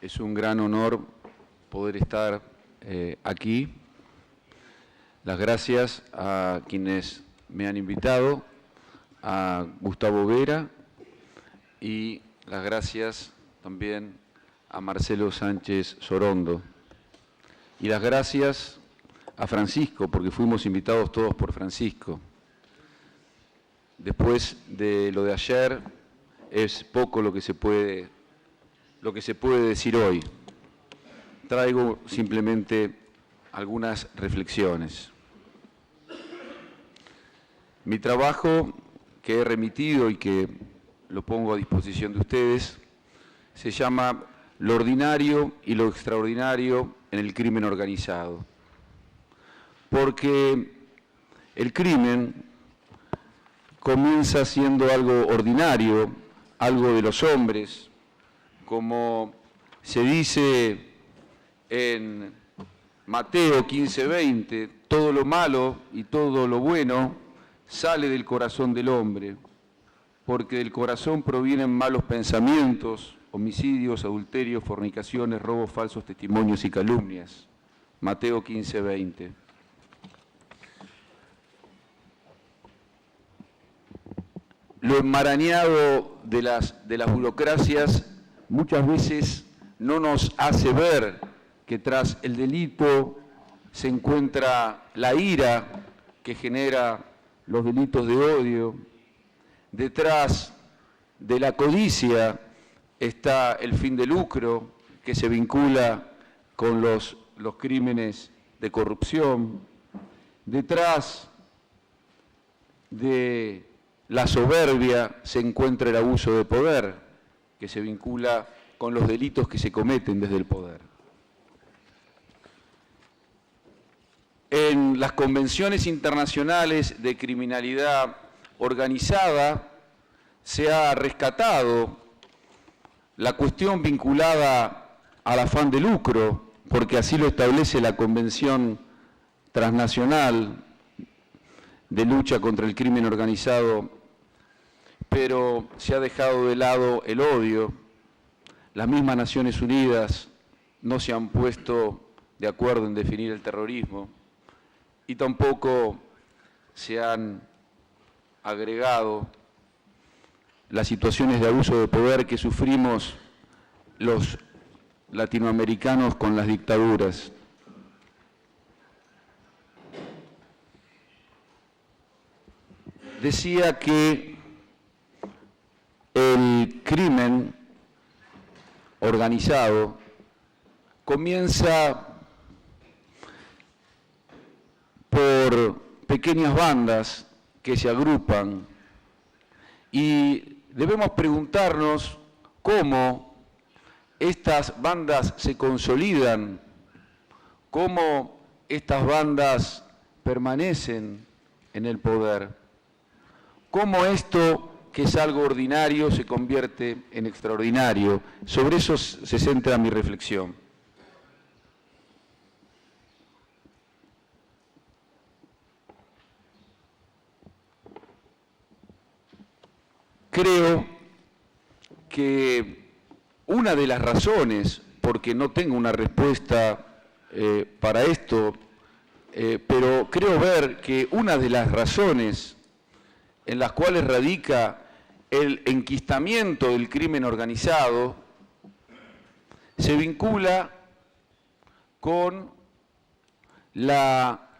Es un gran honor poder estar aquí. Las gracias a quienes me han invitado, a Gustavo Vera, y las gracias también a Marcelo Sánchez Sorondo. Y las gracias a Francisco, porque fuimos invitados todos por Francisco. Después de lo de ayer, es poco lo que se puede decir hoy. Traigo simplemente algunas reflexiones. Mi trabajo, que he remitido y que lo pongo a disposición de ustedes, se llama Lo ordinario y lo extraordinario en el crimen organizado. Porque el crimen comienza siendo algo ordinario, algo de los hombres, como se dice en Mateo 15:20, todo lo malo y todo lo bueno sale del corazón del hombre, porque del corazón provienen malos pensamientos, homicidios, adulterios, fornicaciones, robos, falsos testimonios y calumnias. Mateo 15:20. Lo enmarañado de las burocracias muchas veces no nos hace ver que tras el delito se encuentra la ira que genera los delitos de odio. Detrás de la codicia está el fin de lucro que se vincula con los crímenes de corrupción. Detrás de la soberbia se encuentra el abuso de poder, que se vincula con los delitos que se cometen desde el poder. En las convenciones internacionales de criminalidad organizada se ha rescatado la cuestión vinculada al afán de lucro, porque así lo establece la Convención Transnacional de Lucha contra el Crimen Organizado, pero se ha dejado de lado el odio. Las mismas Naciones Unidas no se han puesto de acuerdo en definir el terrorismo y tampoco se han agregado las situaciones de abuso de poder que sufrimos los latinoamericanos con las dictaduras. Decía que el crimen organizado comienza por pequeñas bandas que se agrupan y debemos preguntarnos cómo estas bandas se consolidan, cómo estas bandas permanecen en el poder, cómo esto que es algo ordinario se convierte en extraordinario. Sobre eso se centra mi reflexión. Creo que una de las razones, porque no tengo una respuesta para esto, pero creo ver que una de las razones en las cuales radica el enquistamiento del crimen organizado se vincula con la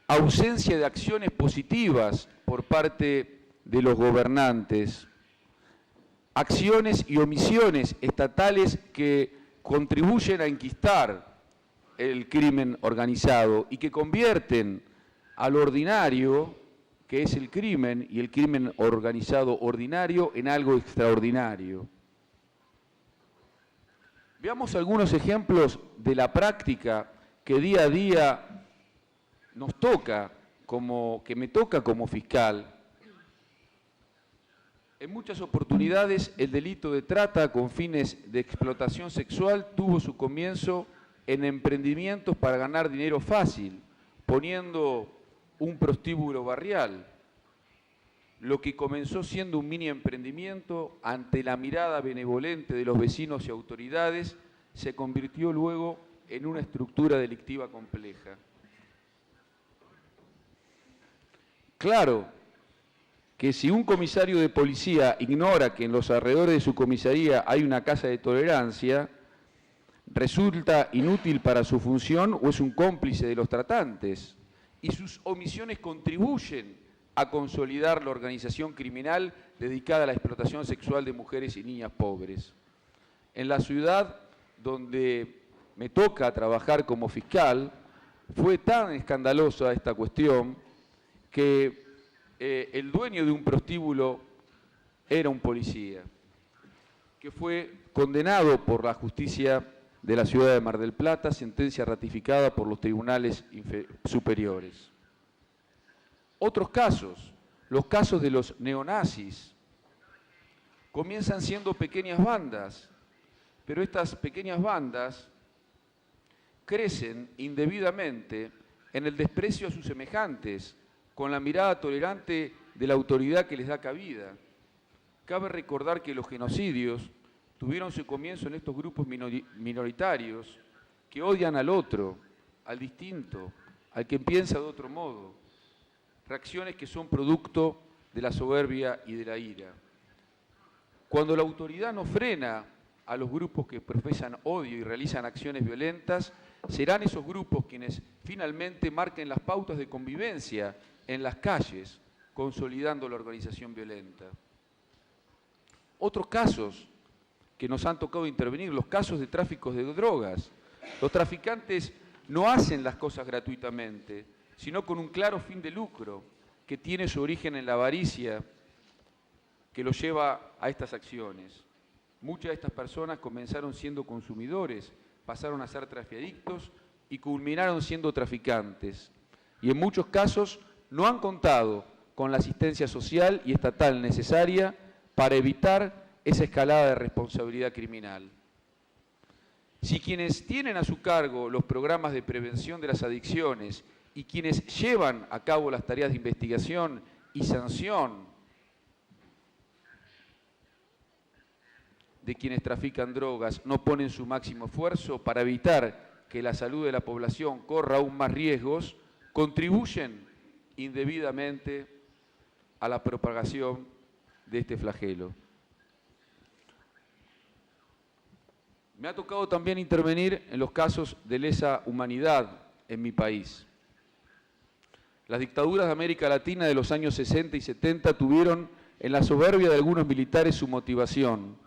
ausencia de acciones positivas por parte de los gobernantes, acciones y omisiones estatales que contribuyen a enquistar el crimen organizado y que convierten al ordinario, que es el crimen, y el crimen organizado ordinario, en algo extraordinario. Veamos algunos ejemplos de la práctica que día a día nos toca, que me toca como fiscal. En muchas oportunidades el delito de trata con fines de explotación sexual tuvo su comienzo en emprendimientos para ganar dinero fácil, poniendo un prostíbulo barrial. Lo que comenzó siendo un mini emprendimiento ante la mirada benevolente de los vecinos y autoridades se convirtió luego en una estructura delictiva compleja. Claro que si un comisario de policía ignora que en los alrededores de su comisaría hay una casa de tolerancia, resulta inútil para su función o es un cómplice de los tratantes. Y sus omisiones contribuyen a consolidar la organización criminal dedicada a la explotación sexual de mujeres y niñas pobres. En la ciudad donde me toca trabajar como fiscal, fue tan escandalosa esta cuestión que el dueño de un prostíbulo era un policía, que fue condenado por la justicia de la ciudad de Mar del Plata, sentencia ratificada por los tribunales superiores. Otros casos, los casos de los neonazis, comienzan siendo pequeñas bandas, pero estas pequeñas bandas crecen indebidamente en el desprecio a sus semejantes, con la mirada tolerante de la autoridad que les da cabida. Cabe recordar que los genocidios tuvieron su comienzo en estos grupos minoritarios que odian al otro, al distinto, al que piensa de otro modo. Reacciones que son producto de la soberbia y de la ira. Cuando la autoridad no frena a los grupos que profesan odio y realizan acciones violentas, serán esos grupos quienes finalmente marquen las pautas de convivencia en las calles, consolidando la organización violenta. Otros casos que nos han tocado intervenir, los casos de tráfico de drogas. Los traficantes no hacen las cosas gratuitamente, sino con un claro fin de lucro, que tiene su origen en la avaricia que los lleva a estas acciones. Muchas de estas personas comenzaron siendo consumidores, pasaron a ser trafiadictos y culminaron siendo traficantes. Y en muchos casos no han contado con la asistencia social y estatal necesaria para evitar esa escalada de responsabilidad criminal. Si quienes tienen a su cargo los programas de prevención de las adicciones y quienes llevan a cabo las tareas de investigación y sanción de quienes trafican drogas no ponen su máximo esfuerzo para evitar que la salud de la población corra aún más riesgos, contribuyen indebidamente a la propagación de este flagelo. Me ha tocado también intervenir en los casos de lesa humanidad en mi país. Las dictaduras de América Latina de los años 60 y 70 tuvieron en la soberbia de algunos militares su motivación,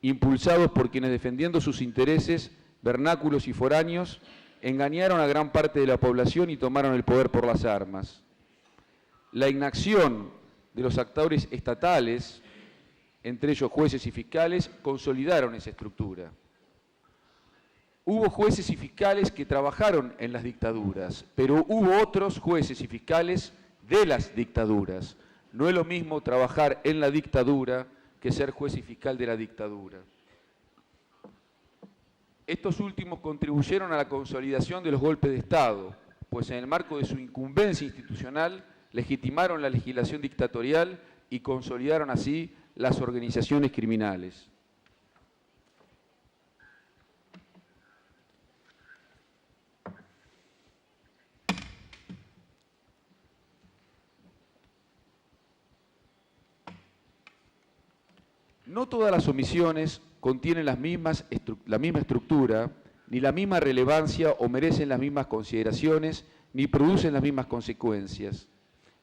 impulsados por quienes defendiendo sus intereses, vernáculos y foráneos, engañaron a gran parte de la población y tomaron el poder por las armas. La inacción de los actores estatales, entre ellos jueces y fiscales, consolidaron esa estructura. Hubo jueces y fiscales que trabajaron en las dictaduras, pero hubo otros jueces y fiscales de las dictaduras. No es lo mismo trabajar en la dictadura que ser juez y fiscal de la dictadura. Estos últimos contribuyeron a la consolidación de los golpes de Estado, pues en el marco de su incumbencia institucional legitimaron la legislación dictatorial y consolidaron así las organizaciones criminales. No todas las omisiones contienen la misma estructura, ni la misma relevancia o merecen las mismas consideraciones, ni producen las mismas consecuencias.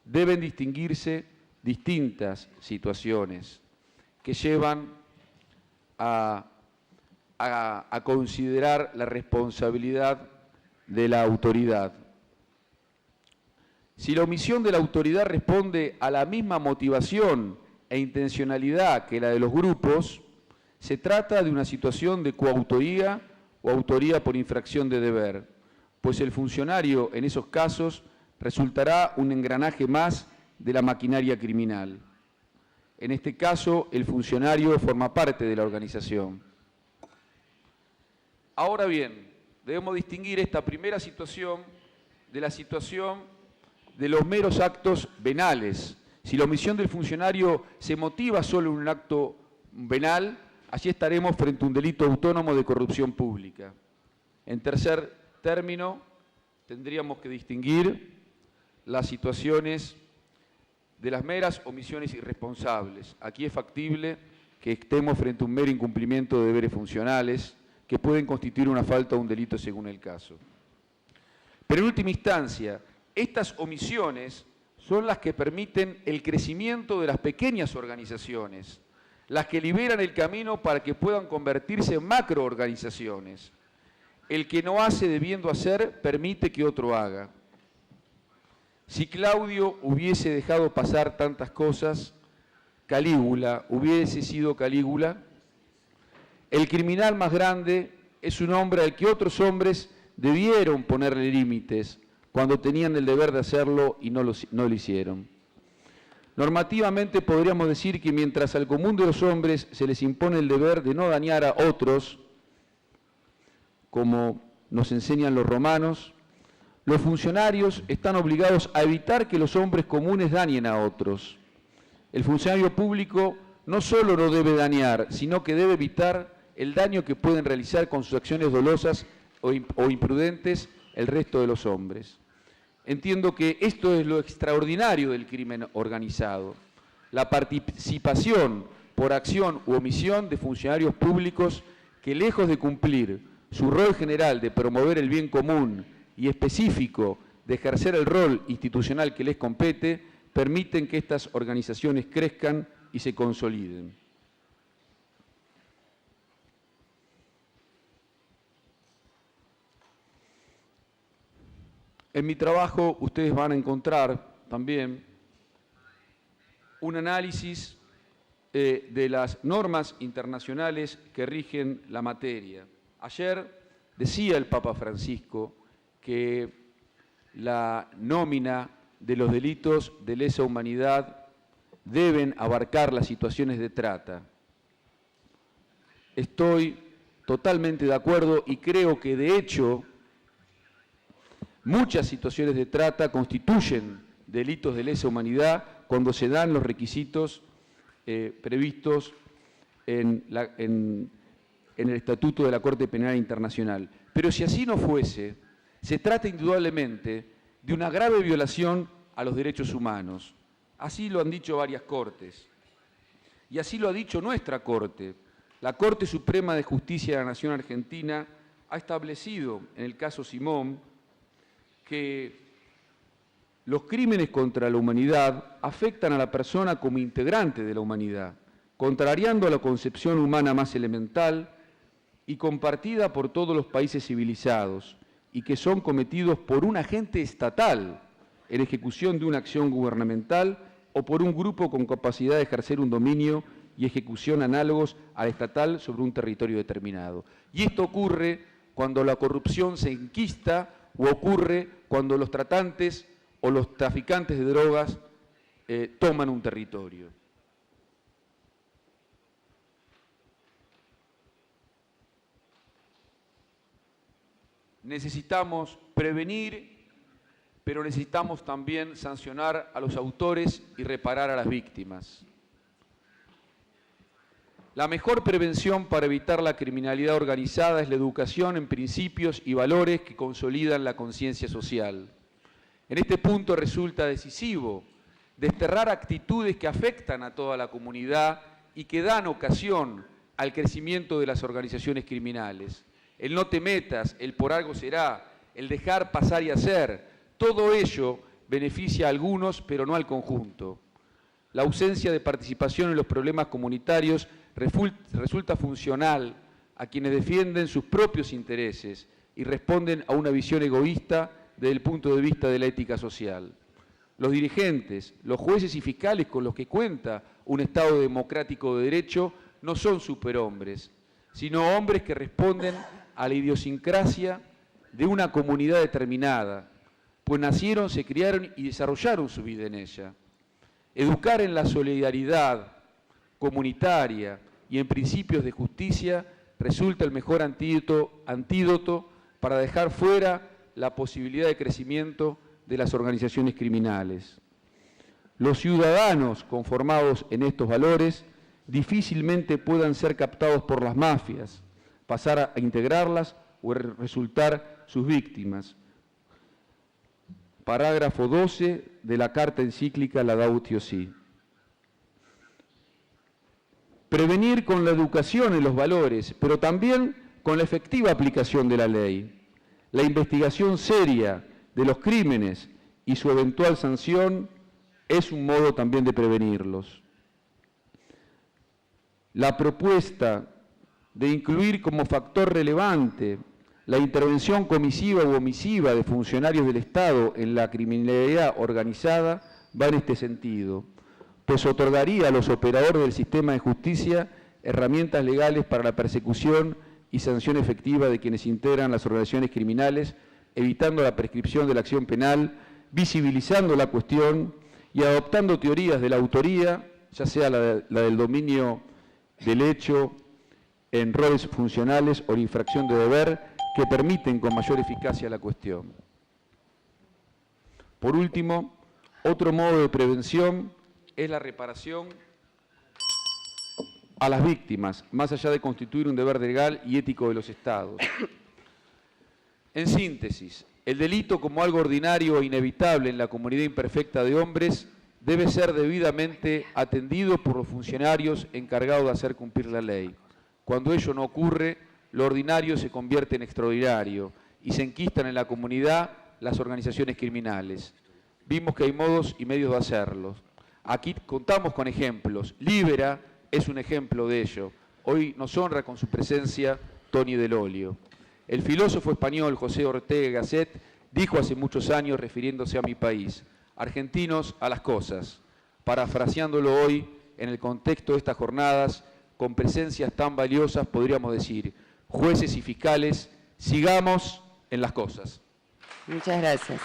Deben distinguirse distintas situaciones que llevan a considerar la responsabilidad de la autoridad. Si la omisión de la autoridad responde a la misma motivación e intencionalidad que la de los grupos, se trata de una situación de coautoría o autoría por infracción de deber, pues el funcionario en esos casos resultará un engranaje más de la maquinaria criminal. En este caso, el funcionario forma parte de la organización. Ahora bien, debemos distinguir esta primera situación de la situación de los meros actos venales. Si la omisión del funcionario se motiva solo en un acto venal, allí estaremos frente a un delito autónomo de corrupción pública. En tercer término, tendríamos que distinguir las situaciones de las meras omisiones irresponsables. Aquí es factible que estemos frente a un mero incumplimiento de deberes funcionales que pueden constituir una falta o un delito según el caso. Pero en última instancia, estas omisiones son las que permiten el crecimiento de las pequeñas organizaciones, las que liberan el camino para que puedan convertirse en macroorganizaciones. El que no hace debiendo hacer, permite que otro haga. Si Claudio hubiese dejado pasar tantas cosas, Calígula hubiese sido Calígula. El criminal más grande es un hombre al que otros hombres debieron ponerle límites cuando tenían el deber de hacerlo y no lo hicieron. Normativamente podríamos decir que mientras al común de los hombres se les impone el deber de no dañar a otros, como nos enseñan los romanos, los funcionarios están obligados a evitar que los hombres comunes dañen a otros. El funcionario público no solo no debe dañar, sino que debe evitar el daño que pueden realizar con sus acciones dolosas o imprudentes el resto de los hombres. Entiendo que esto es lo extraordinario del crimen organizado, la participación por acción u omisión de funcionarios públicos que, lejos de cumplir su rol general de promover el bien común y específico de ejercer el rol institucional que les compete, permiten que estas organizaciones crezcan y se consoliden. En mi trabajo ustedes van a encontrar también un análisis de las normas internacionales que rigen la materia. Ayer decía el Papa Francisco que la nómina de los delitos de lesa humanidad deben abarcar las situaciones de trata. Estoy totalmente de acuerdo y creo que de hecho muchas situaciones de trata constituyen delitos de lesa humanidad cuando se dan los requisitos previstos en el Estatuto de la Corte Penal Internacional. Pero si así no fuese, se trata indudablemente de una grave violación a los derechos humanos. Así lo han dicho varias cortes. Y así lo ha dicho nuestra Corte. La Corte Suprema de Justicia de la Nación Argentina ha establecido, en el caso Simón, que los crímenes contra la humanidad afectan a la persona como integrante de la humanidad, contrariando a la concepción humana más elemental y compartida por todos los países civilizados, y que son cometidos por un agente estatal en ejecución de una acción gubernamental o por un grupo con capacidad de ejercer un dominio y ejecución análogos al estatal sobre un territorio determinado. Y esto ocurre cuando la corrupción se enquista o ocurre cuando los tratantes o los traficantes de drogas toman un territorio. Necesitamos prevenir, pero necesitamos también sancionar a los autores y reparar a las víctimas. La mejor prevención para evitar la criminalidad organizada es la educación en principios y valores que consolidan la conciencia social. En este punto resulta decisivo desterrar actitudes que afectan a toda la comunidad y que dan ocasión al crecimiento de las organizaciones criminales. El no te metas, el por algo será, el dejar pasar y hacer, todo ello beneficia a algunos pero no al conjunto. La ausencia de participación en los problemas comunitarios resulta funcional a quienes defienden sus propios intereses y responden a una visión egoísta desde el punto de vista de la ética social. Los dirigentes, los jueces y fiscales con los que cuenta un Estado democrático de derecho no son superhombres, sino hombres que responden a la idiosincrasia de una comunidad determinada, pues nacieron, se criaron y desarrollaron su vida en ella. Educar en la solidaridad comunitaria y en principios de justicia resulta el mejor antídoto para dejar fuera la posibilidad de crecimiento de las organizaciones criminales. Los ciudadanos conformados en estos valores difícilmente puedan ser captados por las mafias, pasar a integrarlas o resultar sus víctimas. Parágrafo 12 de la carta encíclica Laudatio Si. Prevenir con la educación en los valores, pero también con la efectiva aplicación de la ley. La investigación seria de los crímenes y su eventual sanción es un modo también de prevenirlos. La propuesta de incluir como factor relevante la intervención comisiva u omisiva de funcionarios del Estado en la criminalidad organizada va en este sentido, pues otorgaría a los operadores del sistema de justicia herramientas legales para la persecución y sanción efectiva de quienes integran las organizaciones criminales, evitando la prescripción de la acción penal, visibilizando la cuestión y adoptando teorías de la autoría, ya sea la del dominio del hecho en roles funcionales o la infracción de deber, que permiten con mayor eficacia la cuestión. Por último, otro modo de prevención es la reparación a las víctimas, más allá de constituir un deber legal y ético de los Estados. En síntesis, el delito como algo ordinario e inevitable en la comunidad imperfecta de hombres debe ser debidamente atendido por los funcionarios encargados de hacer cumplir la ley. Cuando ello no ocurre, lo ordinario se convierte en extraordinario y se enquistan en la comunidad las organizaciones criminales. Vimos que hay modos y medios de hacerlo. Aquí contamos con ejemplos. Libera es un ejemplo de ello. Hoy nos honra con su presencia Tony Del Olio. El filósofo español José Ortega Gasset dijo hace muchos años, refiriéndose a mi país, argentinos a las cosas, parafraseándolo hoy en el contexto de estas jornadas, con presencias tan valiosas, podríamos decir, jueces y fiscales, sigamos en las cosas. Muchas gracias.